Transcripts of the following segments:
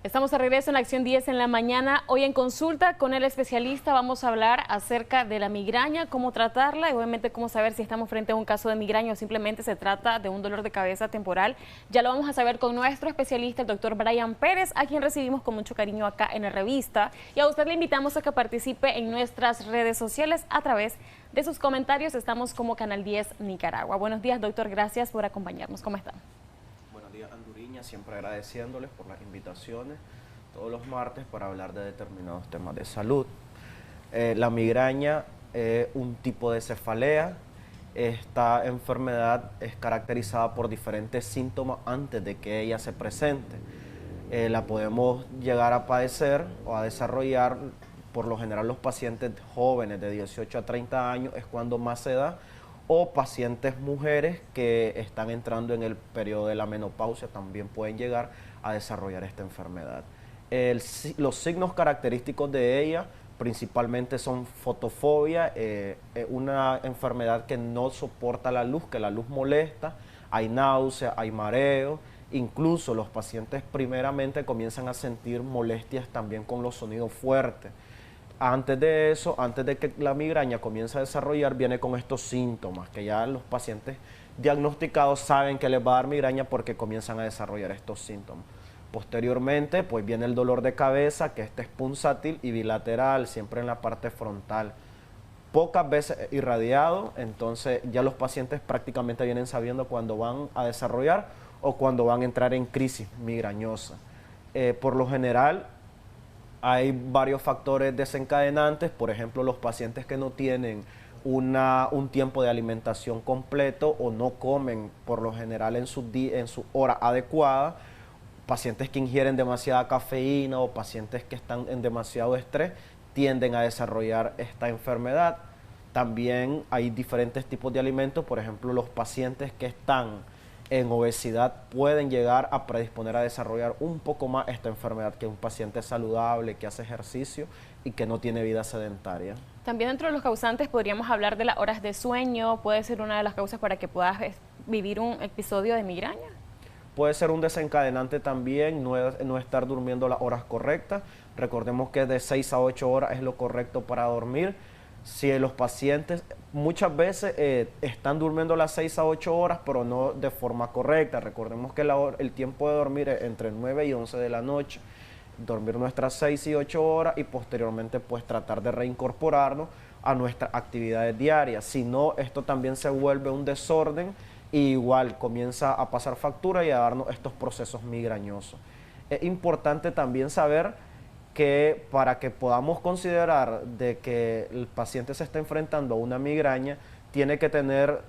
Estamos de regreso en Acción 10 en la mañana. Hoy en consulta con el especialista vamos a hablar acerca de la migraña, cómo tratarla y obviamente cómo saber si estamos frente a un caso de migraña o simplemente se trata de un dolor de cabeza temporal. Ya lo vamos a saber con nuestro especialista, el doctor Brian Pérez, a quien recibimos con mucho cariño acá en la revista. Y a usted le invitamos a que participe en nuestras redes sociales a través de sus comentarios. Estamos como Canal 10 Nicaragua. Buenos días, doctor. Gracias por acompañarnos. ¿Cómo están? Buenos días, Anduriña. Siempre agradeciéndoles por las invitaciones todos los martes para hablar de determinados temas de salud. La migraña es un tipo de cefalea. Esta enfermedad es caracterizada por diferentes síntomas antes de que ella se presente. La podemos llegar a padecer o a desarrollar, por lo general los pacientes jóvenes de 18 a 30 años es cuando más se da, o pacientes mujeres que están entrando en el periodo de la menopausia también pueden llegar a desarrollar esta enfermedad. Los signos característicos de ella principalmente son fotofobia, una enfermedad que no soporta la luz, que la luz molesta, hay náusea, hay mareo, incluso los pacientes primeramente comienzan a sentir molestias también con los sonidos fuertes. Antes de eso, antes de que la migraña comience a desarrollar, viene con estos síntomas, que ya los pacientes diagnosticados saben que les va a dar migraña porque comienzan a desarrollar estos síntomas. Posteriormente, pues viene el dolor de cabeza, que este es punzátil y bilateral, siempre en la parte frontal. Pocas veces irradiado, entonces ya los pacientes prácticamente vienen sabiendo cuándo van a desarrollar o cuándo van a entrar en crisis migrañosa. Por lo general, hay varios factores desencadenantes, por ejemplo, los pacientes que no tienen un tiempo de alimentación completo o no comen por lo general en su hora adecuada, pacientes que ingieren demasiada cafeína o pacientes que están en demasiado estrés tienden a desarrollar esta enfermedad. También hay diferentes tipos de alimentos, por ejemplo, los pacientes que están en obesidad pueden llegar a predisponer a desarrollar un poco más esta enfermedad que un paciente saludable, que hace ejercicio y que no tiene vida sedentaria. También dentro de los causantes podríamos hablar de las horas de sueño, puede ser una de las causas para que puedas vivir un episodio de migraña. Puede ser un desencadenante también no estar durmiendo las horas correctas. Recordemos que de 6 a 8 horas es lo correcto para dormir. Si los pacientes muchas veces están durmiendo las 6 a 8 horas, pero no de forma correcta. Recordemos que el tiempo de dormir es entre 9 y 11 de la noche. Dormir nuestras 6 y 8 horas y posteriormente pues tratar de reincorporarnos a nuestras actividades diarias. Si no, esto también se vuelve un desorden y igual comienza a pasar factura y a darnos estos procesos migrañosos. Es importante también saber que para que podamos considerar de que el paciente se está enfrentando a una migraña, tiene que tener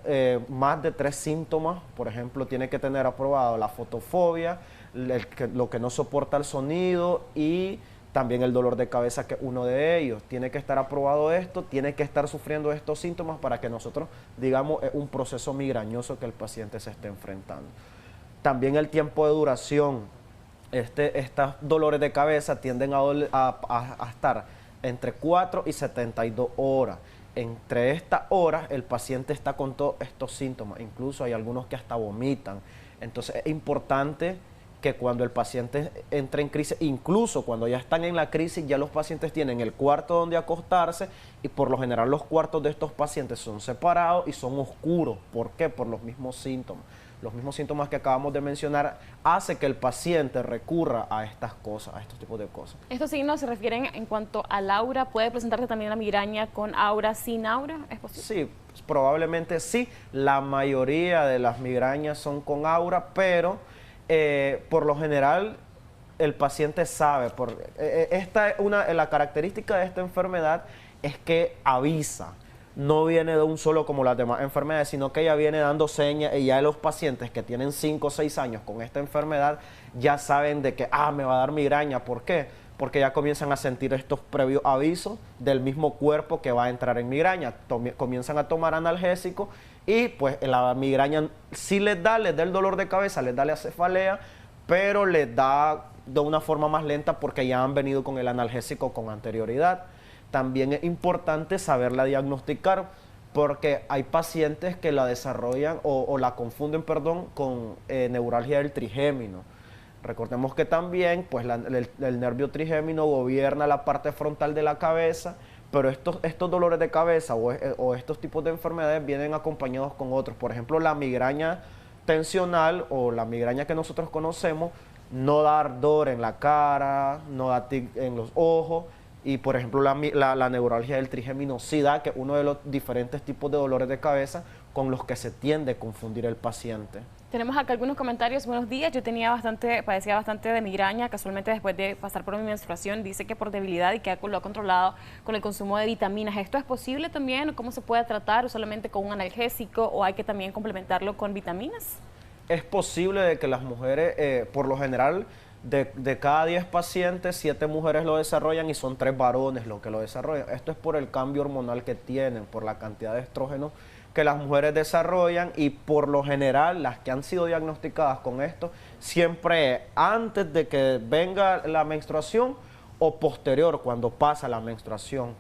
más de 3 síntomas. Por ejemplo, tiene que tener aprobado la fotofobia, lo que no soporta el sonido y también el dolor de cabeza, que es uno de ellos. Tiene que estar aprobado esto, tiene que estar sufriendo estos síntomas para que nosotros digamos es un proceso migrañoso que el paciente se esté enfrentando. También el tiempo de duración. Estos dolores de cabeza tienden a estar entre 4 y 72 horas. Entre estas horas el paciente está con todos estos síntomas, incluso hay algunos que hasta vomitan. Entonces es importante que cuando el paciente entre en crisis, incluso cuando ya están en la crisis, ya los pacientes tienen el cuarto donde acostarse y por lo general los cuartos de estos pacientes son separados y son oscuros. ¿Por qué? Por los mismos síntomas. Los mismos síntomas que acabamos de mencionar hace que el paciente recurra a estas cosas, a estos tipos de cosas. ¿Estos signos se refieren en cuanto al aura? ¿Puede presentarse también la migraña con aura, sin aura? ¿Es posible? Sí, probablemente sí. La mayoría de las migrañas son con aura, pero por lo general el paciente sabe. La característica de esta enfermedad es que avisa. No viene de un solo como las demás enfermedades, sino que ella viene dando señas y ya los pacientes que tienen 5 o 6 años con esta enfermedad ya saben de que me va a dar migraña. ¿Por qué? Porque ya comienzan a sentir estos previos avisos del mismo cuerpo que va a entrar en migraña. Comienzan a tomar analgésicos y pues la migraña sí les da el dolor de cabeza, les da la cefalea, pero les da de una forma más lenta porque ya han venido con el analgésico con anterioridad. También es importante saberla diagnosticar porque hay pacientes que la desarrollan o la confunden, con neuralgia del trigémino. Recordemos que también pues, el nervio trigémino gobierna la parte frontal de la cabeza, pero estos dolores de cabeza o estos tipos de enfermedades vienen acompañados con otros. Por ejemplo, la migraña tensional o la migraña que nosotros conocemos no da ardor en la cara, no da tic en los ojos, y por ejemplo la neuralgia del trigémino sí da, que es uno de los diferentes tipos de dolores de cabeza con los que se tiende a confundir el paciente. Tenemos acá algunos comentarios. Buenos días, yo padecía bastante de migraña, casualmente después de pasar por mi menstruación, dice que por debilidad y que lo ha controlado con el consumo de vitaminas. ¿Esto es posible también? ¿Cómo se puede tratar? ¿O solamente con un analgésico o hay que también complementarlo con vitaminas? Es posible de que las mujeres, por lo general, de cada 10 pacientes, 7 mujeres lo desarrollan y son 3 varones los que lo desarrollan. Esto es por el cambio hormonal que tienen, por la cantidad de estrógenos que las mujeres desarrollan, y por lo general las que han sido diagnosticadas con esto siempre antes de que venga la menstruación o posterior cuando pasa la menstruación.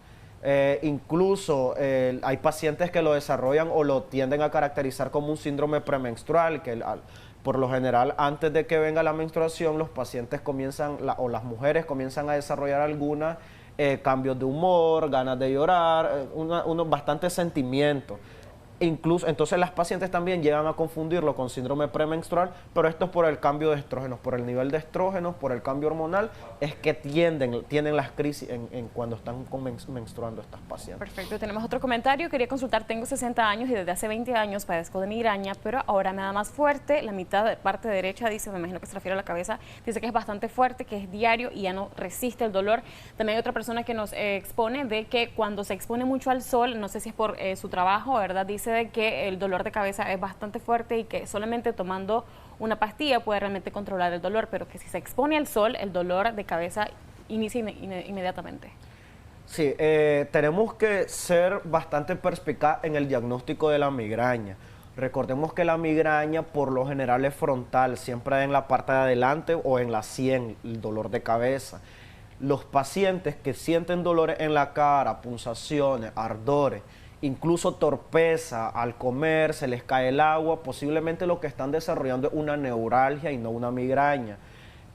Incluso hay pacientes que lo desarrollan o lo tienden a caracterizar como un síndrome premenstrual, que por lo general antes de que venga la menstruación los pacientes comienzan o las mujeres comienzan a desarrollar algunos cambios de humor, ganas de llorar, unos bastantes sentimientos. Incluso, entonces las pacientes también llegan a confundirlo con síndrome premenstrual, pero esto es por el cambio de estrógenos, por el nivel de estrógenos, por el cambio hormonal, es que tienen las crisis cuando están menstruando estas pacientes. Perfecto, tenemos otro comentario. Quería consultar, tengo 60 años y desde hace 20 años padezco de migraña, pero ahora me da más fuerte, la mitad de parte derecha, dice, me imagino que se refiere a la cabeza, dice que es bastante fuerte, que es diario y ya no resiste el dolor. También hay otra persona que nos expone de que cuando se expone mucho al sol, no sé si es por su trabajo, ¿verdad? Dice de que el dolor de cabeza es bastante fuerte y que solamente tomando una pastilla puede realmente controlar el dolor, pero que si se expone al sol, el dolor de cabeza inicia inmediatamente. Sí, tenemos que ser bastante perspicaz en el diagnóstico de la migraña. Recordemos que la migraña por lo general es frontal, siempre en la parte de adelante o en la sien, el dolor de cabeza. Los pacientes que sienten dolores en la cara, punzaciones, ardores, incluso torpeza al comer, se les cae el agua, posiblemente lo que están desarrollando es una neuralgia y no una migraña.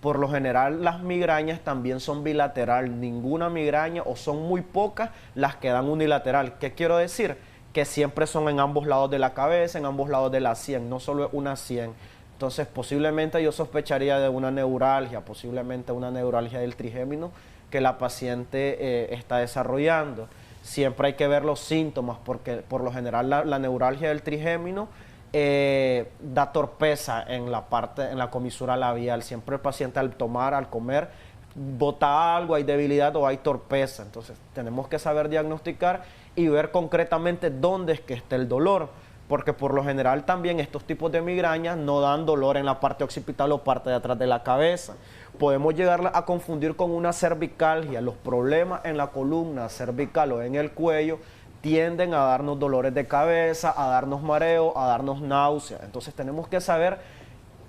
Por lo general las migrañas también son bilateral, ninguna migraña o son muy pocas las que dan unilateral. ¿Qué quiero decir? Que siempre son en ambos lados de la cabeza, en ambos lados de la sien, no solo es una sien. Entonces posiblemente yo sospecharía de una neuralgia, posiblemente una neuralgia del trigémino que la paciente está desarrollando. Siempre hay que ver los síntomas porque por lo general la neuralgia del trigémino da torpeza en la comisura labial. Siempre el paciente al tomar, al comer, bota algo, hay debilidad o hay torpeza. Entonces tenemos que saber diagnosticar y ver concretamente dónde es que está el dolor, porque por lo general también estos tipos de migrañas no dan dolor en la parte occipital o parte de atrás de la cabeza. Podemos llegar a confundir con una cervicalgia. Los problemas en la columna cervical o en el cuello tienden a darnos dolores de cabeza, a darnos mareo, a darnos náusea. Entonces tenemos que saber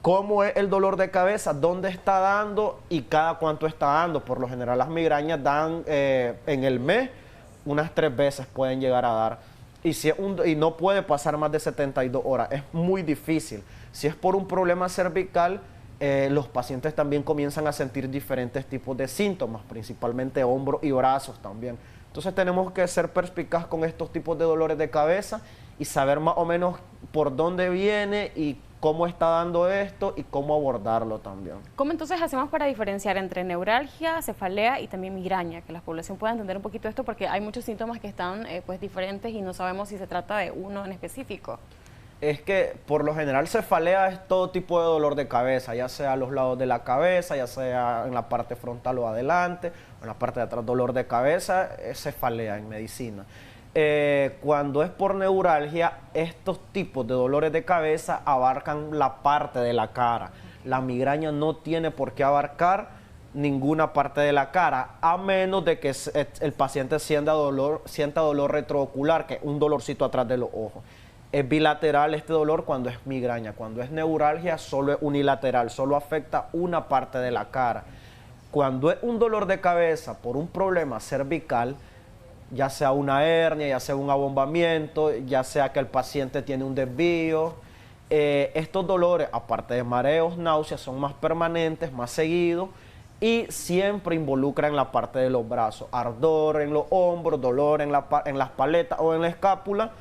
cómo es el dolor de cabeza, dónde está dando y cada cuánto está dando. Por lo general las migrañas dan en el mes unas 3 veces pueden llegar a dar. Y no puede pasar más de 72 horas, es muy difícil. Si es por un problema cervical, los pacientes también comienzan a sentir diferentes tipos de síntomas, principalmente hombros y brazos también. Entonces tenemos que ser perspicaz con estos tipos de dolores de cabeza y saber más o menos por dónde viene y cómo está dando esto y cómo abordarlo también. ¿Cómo entonces hacemos para diferenciar entre neuralgia, cefalea y también migraña? Que la población pueda entender un poquito esto porque hay muchos síntomas que están pues diferentes y no sabemos si se trata de uno en específico. Es que por lo general cefalea es todo tipo de dolor de cabeza, ya sea a los lados de la cabeza, ya sea en la parte frontal o adelante, o en la parte de atrás. Dolor de cabeza es cefalea en medicina. Cuando es por neuralgia, estos tipos de dolores de cabeza abarcan la parte de la cara. La migraña no tiene por qué abarcar ninguna parte de la cara, a menos de que el paciente sienta dolor retroocular, que es un dolorcito atrás de los ojos. Es bilateral este dolor cuando es migraña. Cuando es neuralgia, solo es unilateral, solo afecta una parte de la cara. Cuando es un dolor de cabeza por un problema cervical, ya sea una hernia, ya sea un abombamiento, ya sea que el paciente tiene un desvío, estos dolores, aparte de mareos, náuseas, son más permanentes, más seguidos y siempre involucran la parte de los brazos, ardor en los hombros, dolor en las paletas o en la escápula,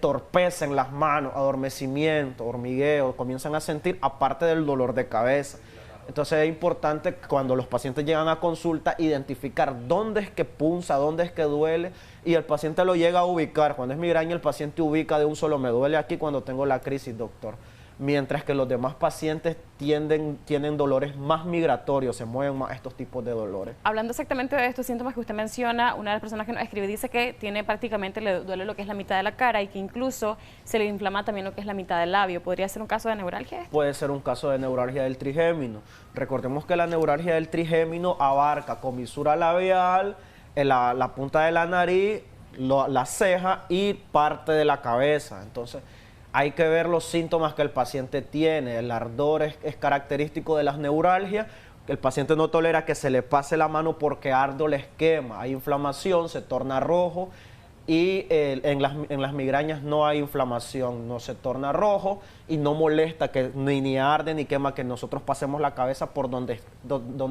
torpeza en las manos, adormecimiento, hormigueo, comienzan a sentir, aparte del dolor de cabeza. Entonces es importante cuando los pacientes llegan a consulta identificar dónde es que punza, dónde es que duele y el paciente lo llega a ubicar. Cuando es migraña el paciente ubica de un solo, me duele aquí cuando tengo la crisis, doctor. Mientras que los demás pacientes tienen dolores más migratorios, se mueven más estos tipos de dolores. Hablando exactamente de estos síntomas que usted menciona, una de las personas que nos escribe dice que tiene prácticamente, le duele lo que es la mitad de la cara y que incluso se le inflama también lo que es la mitad del labio. ¿Podría ser un caso de neuralgia? Puede ser un caso de neuralgia del trigémino. Recordemos que la neuralgia del trigémino abarca comisura labial, la punta de la nariz, la ceja y parte de la cabeza. Entonces, hay que ver los síntomas que el paciente tiene. El ardor es característico de las neuralgias. El paciente no tolera que se le pase la mano porque ardo les quema. Hay inflamación, se torna rojo y en las migrañas no hay inflamación, no se torna rojo y no molesta, que ni arde ni quema, que nosotros pasemos la cabeza por donde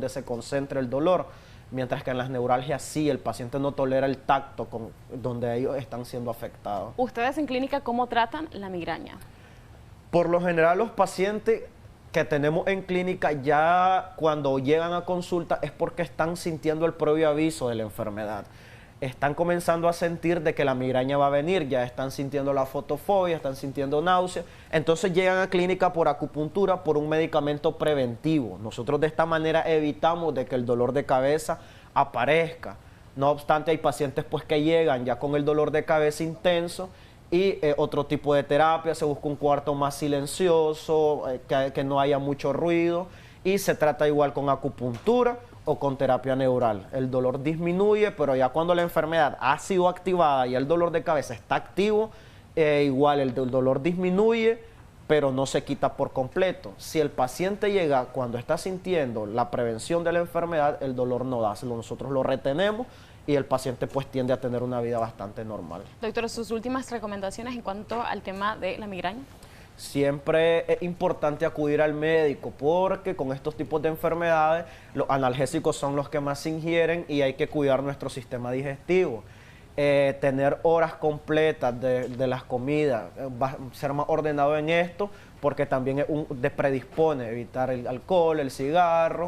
se concentra el dolor. Mientras que en las neuralgias sí, el paciente no tolera el tacto donde ellos están siendo afectados. ¿Ustedes en clínica cómo tratan la migraña? Por lo general los pacientes que tenemos en clínica ya cuando llegan a consulta es porque están sintiendo el previo aviso de la enfermedad. Están comenzando a sentir de que la migraña va a venir, ya están sintiendo la fotofobia, están sintiendo náuseas, entonces llegan a clínica por acupuntura, por un medicamento preventivo. Nosotros de esta manera evitamos de que el dolor de cabeza aparezca. No obstante, hay pacientes pues que llegan ya con el dolor de cabeza intenso y otro tipo de terapia, se busca un cuarto más silencioso, que no haya mucho ruido y se trata igual con acupuntura o con terapia neural. El dolor disminuye, pero ya cuando la enfermedad ha sido activada y el dolor de cabeza está activo, igual el dolor disminuye, pero no se quita por completo. Si el paciente llega cuando está sintiendo la prevención de la enfermedad, el dolor no da, nosotros lo retenemos y el paciente pues tiende a tener una vida bastante normal. Doctor, sus últimas recomendaciones en cuanto al tema de la migraña. Siempre es importante acudir al médico porque con estos tipos de enfermedades los analgésicos son los que más se ingieren y hay que cuidar nuestro sistema digestivo. Tener horas completas de las comidas, ser más ordenado en esto porque también predispone evitar el alcohol, el cigarro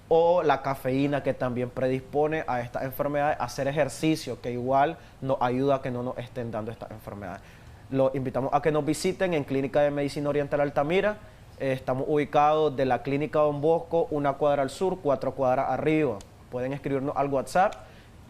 o la cafeína que también predispone a estas enfermedades, hacer ejercicio que igual nos ayuda a que no nos estén dando estas enfermedades. Los invitamos a que nos visiten en Clínica de Medicina Oriental Altamira. Estamos ubicados de la Clínica Don Bosco, 1 cuadra al sur, 4 cuadras arriba. Pueden escribirnos al WhatsApp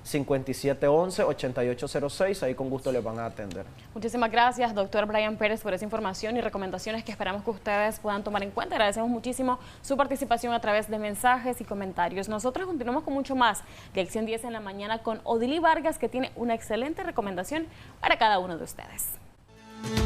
5711-8806, ahí con gusto les van a atender. Muchísimas gracias, doctor Brian Pérez, por esa información y recomendaciones que esperamos que ustedes puedan tomar en cuenta. Agradecemos muchísimo su participación a través de mensajes y comentarios. Nosotros continuamos con mucho más de Acción 10 en la mañana con Odili Vargas, que tiene una excelente recomendación para cada uno de ustedes.